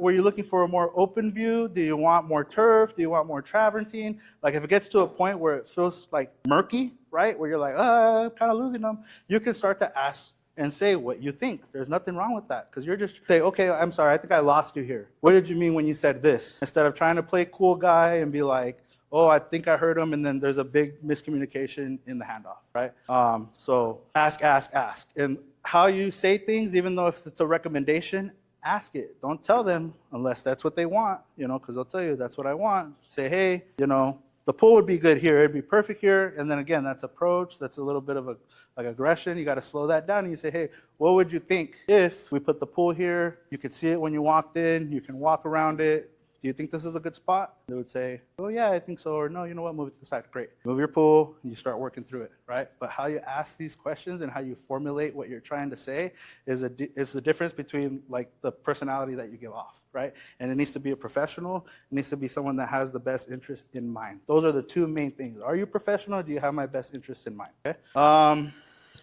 were you looking for a more open view? Do you want more turf? Do you want more travertine? Like if it gets to a point where it feels like murky, right? Where you're like, I'm kind of losing them. You can start to ask and say what you think. There's nothing wrong with that because you're just say, okay, I'm sorry, I think I lost you here. What did you mean when you said this? Instead of trying to play cool guy and be like, oh, I think I heard him, and then there's a big miscommunication in the handoff, right? So ask. And how you say things, even though if it's a recommendation, ask it. Don't tell them unless that's what they want, because they'll tell you that's what I want. Say, hey, the pool would be good here. It'd be perfect here. And then again, that's approach. That's a little bit of aggression. You got to slow that down. And you say, hey, what would you think if we put the pool here? You could see it when you walked in. You can walk around it. Do you think this is a good spot? They would say, oh yeah, I think so. Or no, you know what, move it to the side. Great. Move your pool and you start working through it, right? But how you ask these questions and how you formulate what you're trying to say is the difference between like the personality that you give off, right? And it needs to be a professional. It needs to be someone that has the best interest in mind. Those are the two main things. Are you professional? Do you have my best interest in mind? Okay.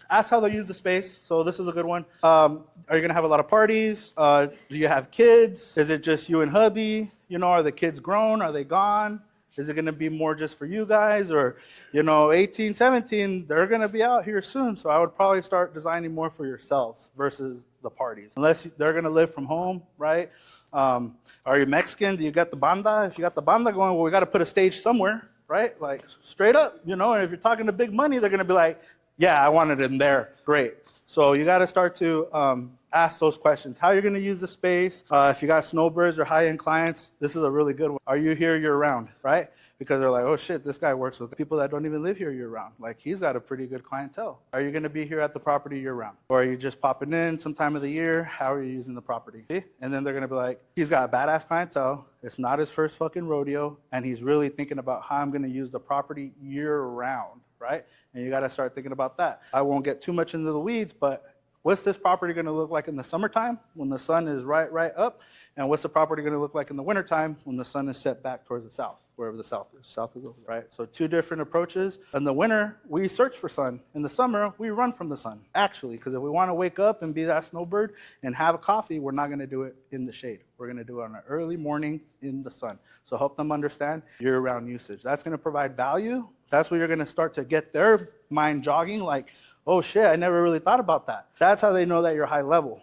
Ask how they use the space. So this is a good one. Are you going to have a lot of parties? Do you have kids? Is it just you and hubby? Are the kids grown? Are they gone? Is it going to be more just for you guys? Or, 18, 17, they're going to be out here soon. So I would probably start designing more for yourselves versus the parties. Unless they're going to live from home, right? Are you Mexican? Do you got the banda? If you got the banda going, well, we got to put a stage somewhere, right? Like straight up, and if you're talking to big money, they're going to be like, yeah, I want it in there. Great. So you got to start to ask those questions. How you're going to use the space. If you got snowbirds or high-end clients, this is a really good one. Are you here year-round, right? Because they're like, oh, shit, this guy works with people that don't even live here year-round. Like, he's got a pretty good clientele. Are you going to be here at the property year-round? Or are you just popping in some time of the year? How are you using the property? See? And then they're going to be like, he's got a badass clientele. It's not his first fucking rodeo. And he's really thinking about how I'm going to use the property year-round, right? And you got to start thinking about that. I won't get too much into the weeds, but what's this property going to look like in the summertime when the sun is right up? And what's the property going to look like in the wintertime when the sun is set back towards the south, wherever the south is? South is over, right? So two different approaches. In the winter, we search for sun. In the summer, we run from the sun, actually, because if we want to wake up and be that snowbird and have a coffee, we're not going to do it in the shade. We're going to do it on an early morning in the sun. So help them understand year-round usage. That's going to provide value. That's where you're going to start to get their mind jogging like, oh shit, I never really thought about that. That's how they know that you're high level.